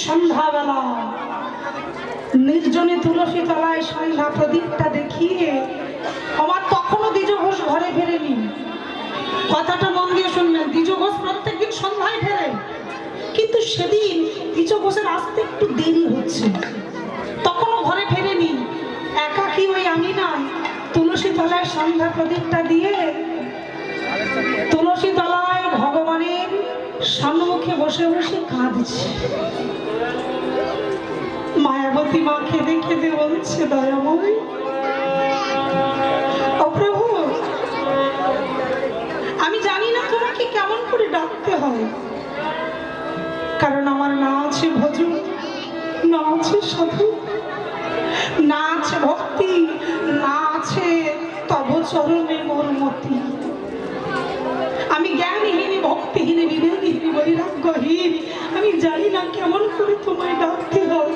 সন্ধ্যাবেলা নির্জনে তুলসী তলায় সন্ধ্যা প্রদীপটা দেখিয়ে আমার তখনও দ্বিজ ঘোষ ঘরে ফেরেনি। কথাটা মন দিয়ে শুনবেন, দ্বিজ ঘোষ প্রত্যেকদিন সন্ধ্যায় ফেরে, কিন্তু সেদিন দ্বিজ ঘোষের আসতে একটু দেরি হচ্ছে, তখনও ঘরে ফেরেনি। একাকি ওই আমি নয়, তুলসী তলায় সন্ধ্যা প্রদীপটা দিয়ে তুলসী তলায় ভগবানের সম্মুখে বসে বসে কাঁদছে। মায়াবতী মা কেঁদে কেঁদে বলছে, দয়াময় ও প্রভু, আমি জানি না তোমাকে কেমন করে ডাকতে হয়, কারণ আমার না আছে ভজন, না আছে সাধু, না আছে ভক্তি, না আছে তব চরণে মোর মতি। আমি জ্ঞানহীন, ভক্তিহীন, বিবেকহীন, বৈরাগ্যহীন, আমি জানি না কেমন করে তোমায় ডাকতে হয়,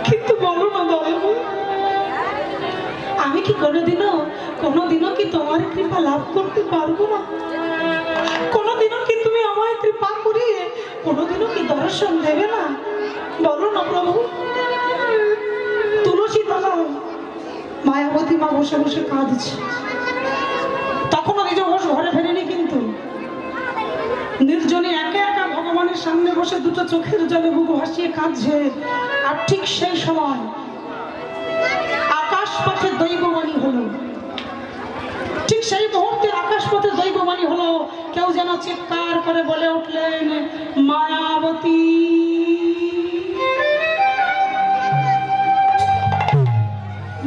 কিন্তু বলো না দয়াময়, আমি কি কোনোদিনও কি তোমার কৃপা লাভ করতে পারবো না? কোনোদিনও কি তুমি আমায় কৃপা করিয়ে কোনোদিনও কি দর্শন দেবে না? বলো না প্রভু। তুলসী তলায় মায়াবতী মা বসে বসে কাঁদছে। তখনও দ্বিজ ঘোষ ঘরে ফেরেনি, কিন্তু নির্জনে একা একা ভগবানের সামনে বসে দুটো চোখের জলে বুক ভাসিয়ে কাঁদছে। আর ঠিক সেই সময় আকাশ পথে দৈববাণী হলো। ঠিক সেই মুহূর্তে আকাশ পথে দৈববাণী হলো। কেউ যেন চিৎকার করে বলে উঠলেন, মায়াবতী।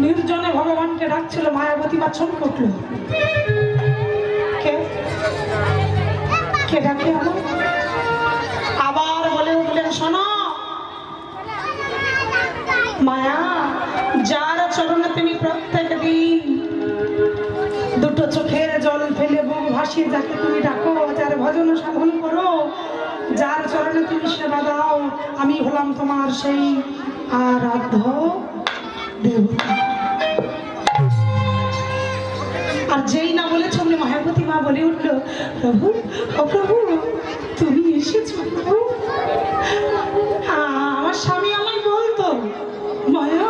নির্জনে ভগবানকে ডাকছিল, মায়াবতী মা ছটকে উঠল। কে ডাকে? আবার বলে উঠলেন, শোনো মায়া, যার চরণে তুমি প্রত্যেক দিন দুটো চোখের জল ফেলে বুক ভাসিয়ে যাকে তুমি ডাকো, যার ভজন সাধন করো, যার চরণে তুমি সেবা দাও, আমি হলাম তোমার সেই আরাধ্য দেবতা। আর যেই না বলেছ অমনি মায়াবতী মা বলে উঠল, প্রভু ও প্রভু, তুমি এসেছো প্রভু। আমার স্বামী আমায় বলতো, মায়া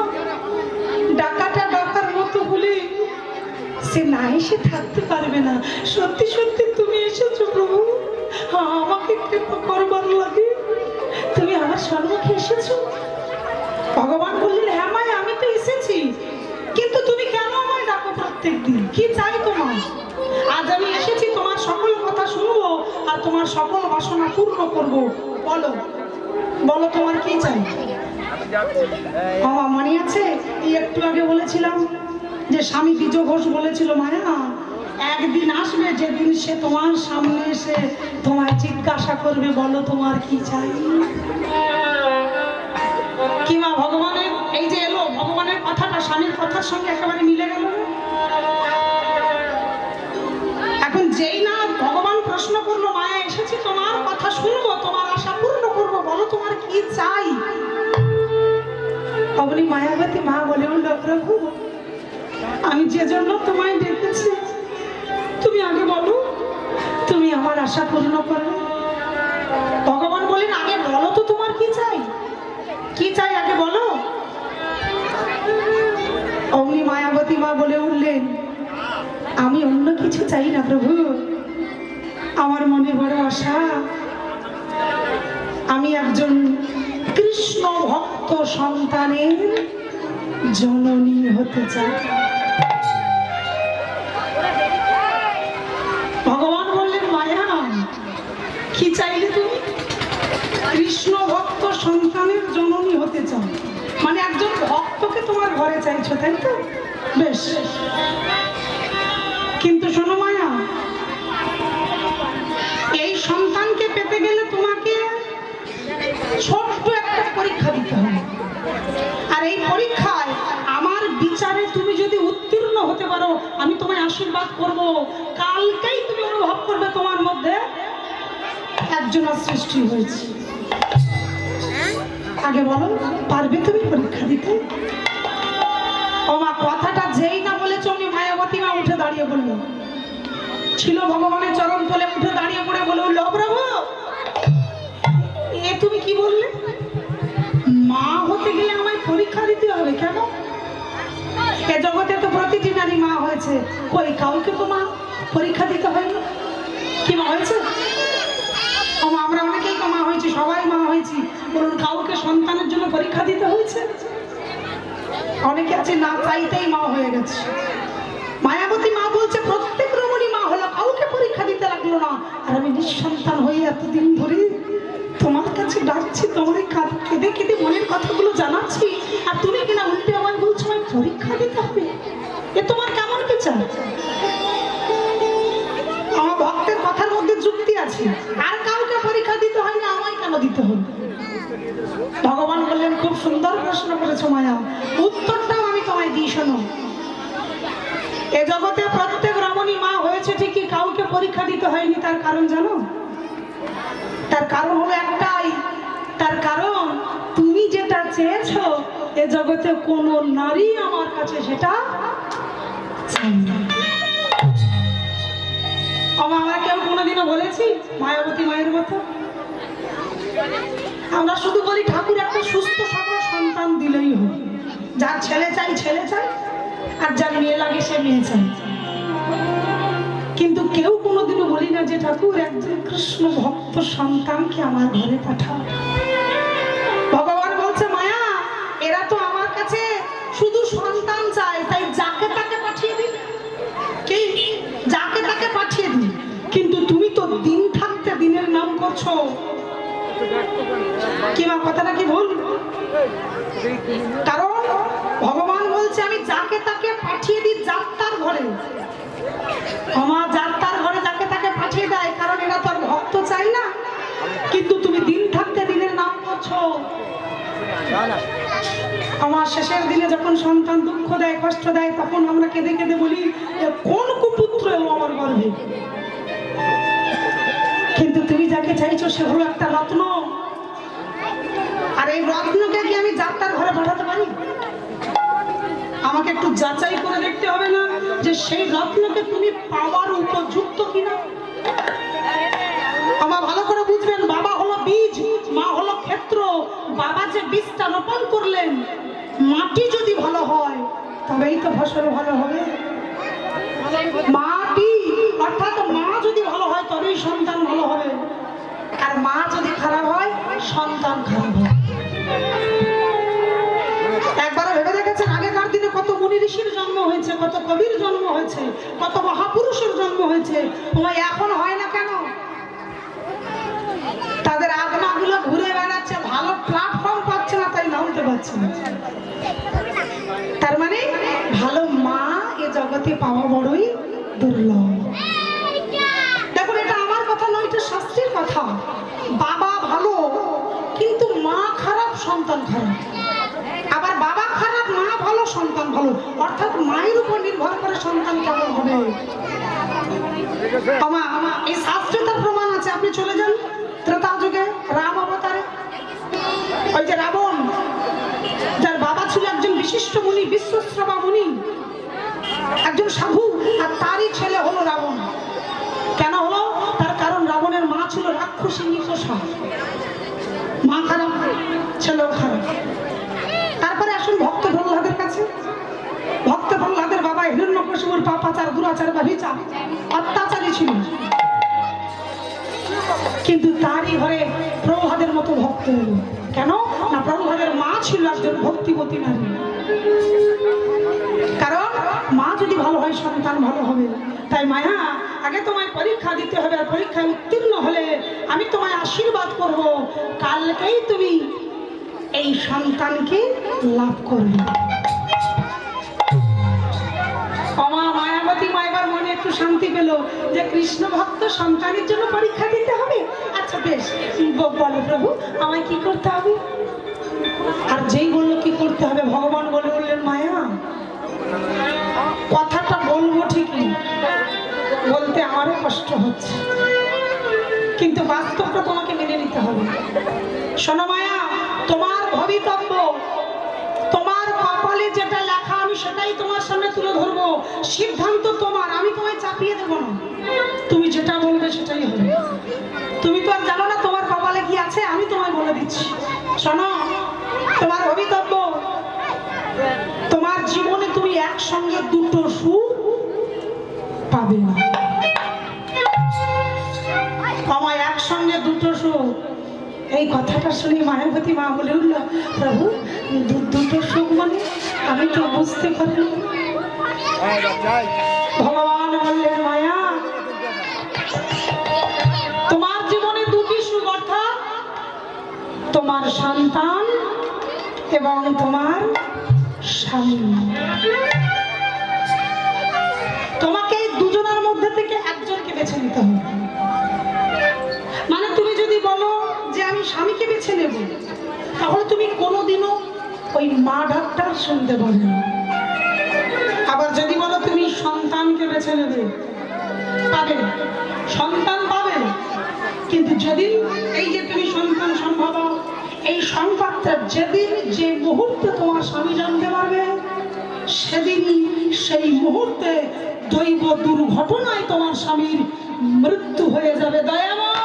ডাকাটা ডাকার মতো বলে সে না এসে থাকতে পারবে না, সত্যি সত্যি তুমি এসেছো প্রভু, আমাকে কৃপা করবার লাগে তুমি আমার সম্মুখে এসেছো। ভগবান বললেন, হ্যাঁ মায়া, আমি তো এসেছি, কিন্তু তুমি কেন আমায় ডাকো প্রত্যেক দিন? কি চাই তোমার? আজ আমি এসেছি তোমার সকল কথা শুনবো আর তোমার সকল বাসনা পূর্ণ করবো। বলো বলো, তোমার কি চাই? বাবা মনে আছে, এই একটু আগে বলেছিলাম যে স্বামী দ্বিজ ঘোষ বলেছিল, মায়া একদিন আসবে যেদিন সে তোমার সামনে এসে তোমায় জিজ্ঞাসা করবে, বলো তোমার কি চাই। কি মা, ভগবানের এই যে এলো, ভগবানের কথাটা স্বামীর কথার সঙ্গে একেবারে মিলে গেল। এখন যেই না ভগবান প্রশ্ন করলো, মায়া এসেছি তোমার কথা শুনবো, তোমার আশা পূর্ণ করবো, বলো তোমার কি চাই। অবনি মায়াবতী মা বলে উঠল, প্রভু আমি যে জন্য তোমায় ডেকেছি, তুমি আগে বলো, তুমি আমার আশা পূর্ণ করো। ভগবান বলেন, আগে বলো তো তোমার কি চাই, কি চাই আগে বলো। অমনি মায়াবতী মা বলে উঠলেন, আমি অন্য কিছু চাই না প্রভু, আমার মনে বড় আশা, আমি একজন কৃষ্ণ ভক্ত সন্তানের জননী হতে চাই। ভগবান বললেন, মায়া কি চাইলে তুমি? কৃষ্ণ ভক্ত সন্তানের জননী হতে চাও, মানে একজন ভক্তকে তোমার ঘরে চাইছো, তাই তো? বেশ, কিন্তু শোনো মায়া, এই সন্তানকে পেতে গেলে তোমাকে ছোট্ট একটা পরীক্ষা দিতে হবে। আর এই পরীক্ষায় আমার বিচারে তুমি যদি উত্তীর্ণ হতে পারো, আমি তোমায় আশীর্বাদ করব, কালকেই তুমি অনুভব করবে তোমার মধ্যে একজন সৃষ্টি হয়েছে। আগে বলো, পারবে তুমি পরীক্ষা দিতে? ও মা, কথাটা যেই না বলেছ অমনি মায়াবতী মা উঠে দাঁড়িয়ে বলল, ছিল ভগবানের চরণ তলে উঠে দাঁড়িয়ে পড়ে বলে উঠল, প্রভু এ তুমি কি বললে? মা হতে গেলে আমায় পরীক্ষা দিতে হবে কেন? এ জগতে তো প্রতিটি নারী মা হয়েছে, কই কাউকে তো মা পরীক্ষা দিতে হয়নি। কি মা হয়েছে? আমরা অনেকেই তো মা হয়েছি, সবাই মা হয়েছি, বলুন কাউকে সন্তানের জন্য পরীক্ষা দিতে হয়েছে? অনেকে আছে না চাইতেই মা হয়ে গেছে। মায়াবতী মা বলছে প্রত্যেক রমণী মা হলো, কাউকে পরীক্ষা দিতে লাগলো না। আর আমি নিঃসন্তান হয়ে এতদিন ধরে তোমার কাছে ডাকছি, তোমার কেঁদে কেঁদে মনের কথাগুলো জানাচ্ছি, আর তুমি কিনা উল্টে আমায় বলছো আমায় পরীক্ষা দিতে হবে। এ তোমার কেমন বিচার? আমার ভক্তের কথার মধ্যে যুক্তি আছে, আর কাউকে পরীক্ষা দিতে হয় না, আমায় কেন দিতে হবে? ভগবান বললেন খুব সুন্দর প্রশ্ন করেছো মায়া, উত্তরটাও আমি তোমায় দিই, শোনো। এ জগতে প্রত্যেক রমণী মা হয়েছে ঠিকই, কাউকে পরীক্ষা দিতে হয়নি। তার কারণ জানো? তার কারণ হলো একটাই, তার কারণ তুমি যেটা চেয়েছো এ জগতে কোন নারী আমার কাছে সেটা চাই না। আমরা কেউ কোনোদিনও বলেছি মায়াবতী মায়ের মতো? আমরা শুধু বলি ঠাকুর একটা সুস্থ সবল সন্তান দিলেই হবে, যার ছেলে চাই ছেলে চাই, আর যার মেয়ে লাগে সে মেয়ে চাই। কিন্তু কেউ কোনোদিনও বলি না যে ঠাকুর একজন কৃষ্ণ ভক্ত সন্তানকে আমার ঘরে পাঠাও। ভগবান বলছে মায়া এরা তো আমার কাছে শুধু সন্তান চায়, তাই যাকে তাকে পাঠিয়ে দিই, কি যাকে তাকে পাঠিয়ে দিই। কিন্তু তুমি তো দিন থাকতে দিনের নাম করছো। কি মা কথাটা কি ভুল? কারণ ভগবান বলছে আমি যাকে তাকে পাঠিয়ে দিই যাত্রার ঘরে। আমার যাত্রার ঘরে যাকে তাকে পাঠিয়ে দেয়, কারণ এরা তো আর ভক্ত চাই না। কিন্তু তুমি দিন থাকতে দিনের নাম করছো। আমার শেষের দিনে যখন সন্তান দুঃখ দেয় কষ্ট দেয়, তখন আমরা কেঁদে কেঁদে বলি কোন কুপুত্র এলো আমার গর্ভে। কিন্তু তুমি যাকে চাইছো সে হলো একটা রত্ন, আর এই রত্নকে কি আমি যাত্রার ঘরে পাঠাতে পারি? আমাকে একটু যাচাই করে দেখতে হবে না যে সেই রত্নকে তুমি পাওয়ার উপযুক্ত কিনা? আমার ভালো করে বুঝবেন, বাবা হলো বীজ, মা হলো ক্ষেত্র। বাবা যে বীজটা রোপণ করলেন, মাটি যদি ভালো হয় তবেই তো ফসল ভালো হবে। মাটি অর্থাৎ মা যদি ভালো হয় তবেই সন্তান ভালো হবে, আর মা যদি খারাপ হয় সন্তান খারাপ হয়। একবার ভেবে দেখেছেন আগেকার দিনে কত মুনি ঋষির জন্ম হয়েছে, কত কবির জন্ম হয়েছে, কত মহাপুরুষের জন্ম হয়েছে, এখন হয় না কেন? তাদের আত্মাগুলো ঘুরে বেড়াচ্ছে, ভালো প্ল্যাটফর্ম পাচ্ছে না, তাই নামতে পারছে না। তার মানে ভালো মা এ জগতে পাওয়া বড়ই দুর্লভ। দেখুন এটা আমার কথা নয়, এটা শাস্ত্রের কথা। বাবা ভালো কিন্তু মা খারাপ সন্তান খারাপ, আবার বাবা খারাপ মা ভালো সন্তান ভালো, অর্থাৎ মায়ের উপর নির্ভর করে সন্তান কেমন হবে। এই শাস্ত্রে তার প্রমাণ আছে। আপনি চলে যান ত্রেতা যুগে রাম অবতারে, ওই যে রাবণ, যার বাবা ছিল একজন বিশিষ্ট মুনি, বিশ্বশ্রবা মুনি, একজন সাধু, আর তারই ছেলে হলো রাবণ। কেন হলো? তার কারণ রাবণের মা ছিল রাক্ষসী নিকষা। মা খারাপ, ছেলেও খারাপ। তারপরে আসুন ভক্ত প্রহ্লাদের কাছে। ভক্ত প্রহ্লাদের বাবা হিরণ্যকশিপুর পাপাচার দুরাচার বা বিচার অত্যাচারী ছিল, কিন্তু তারই ঘরে প্রহ্লাদের মতো ভক্ত এলো। কেন না? প্রহ্লাদের মা ছিল একজন ভক্তিবতী নারী। কারণ মা যদি ভালো হয় সন্তান ভালো হবে। তাই মায়া আগে তোমায় পরীক্ষা দিতে হবে, আর পরীক্ষায় উত্তীর্ণ হলে আমি তোমায় আশীর্বাদ করব, কালকেই তুমি এই সন্তানকে লাভ করবে। মায়াবতী মা এবার মনে একটু শান্তি পেল যে কৃষ্ণ ভক্ত সন্তানের জন্য পরীক্ষা দিতে হবে। আচ্ছা বেশ, বলো প্রভু আমায় কি করতে হবে? আর যেই বললো কি করতে হবে, ভগবান বলে বললেন মায়া কথাটা বলবো ঠিকই, বলতে আমারও কষ্ট হচ্ছে, কিন্তু বাস্তবটা তোমাকে মেনে নিতে হবে। শোনো মায়া, তোমার ভবিতব্য, তোমার কপালে যেটা লেখা আমি সেটাই তোমার সামনে তুলে ধরবো। সিদ্ধান্ত তোমার, আমি তোমায় চাপিয়ে দেবো না। তুমি যেটা বলবে সেটাই হবে। তুমি তো আর জানো না তোমার কপালে কি আছে আমি তোমায় বলে দিচ্ছি। শোনো, তোমার ভবিতব্য, তোমার জীবনে তুমি একসঙ্গে দুটো সুখ পাবে না। আমার একসঙ্গে দুটো সুখ, এই কথাটা শুনে মায়াবতী মা বলে উঠল, প্রভু দুটো সুখ মানে আমি তো বুঝতে পারিনি। ভগবান বললেন, মায়া তোমার জীবনে দুটি সুখ, অর্থাৎ তোমার সন্তান এবং তোমার স্বামী। তোমাকে এই দুজনের মধ্যে থেকে একজনকে বেছে নিতে হবে। মানে তুমি যদি বলো যে আমি স্বামীকে বেছে নেব, তাহলে তুমি কোনোদিনও ওই মা ডাক্তার শুনতে পাবে না। আবার যদি বলো তুমি সন্তানকে বেছে নেবে, পাবে, সন্তান পাবে, কিন্তু যেদিন এই যে তুমি সন্তান সম্ভব, এই সংবাদটা যেদিন যে মুহূর্তে তোমার স্বামী জানতে পারবে, সেদিনই সেই মুহূর্তে দৈব দুর্ঘটনায় তোমার স্বামীর মৃত্যু হয়ে যাবে। দয়াময়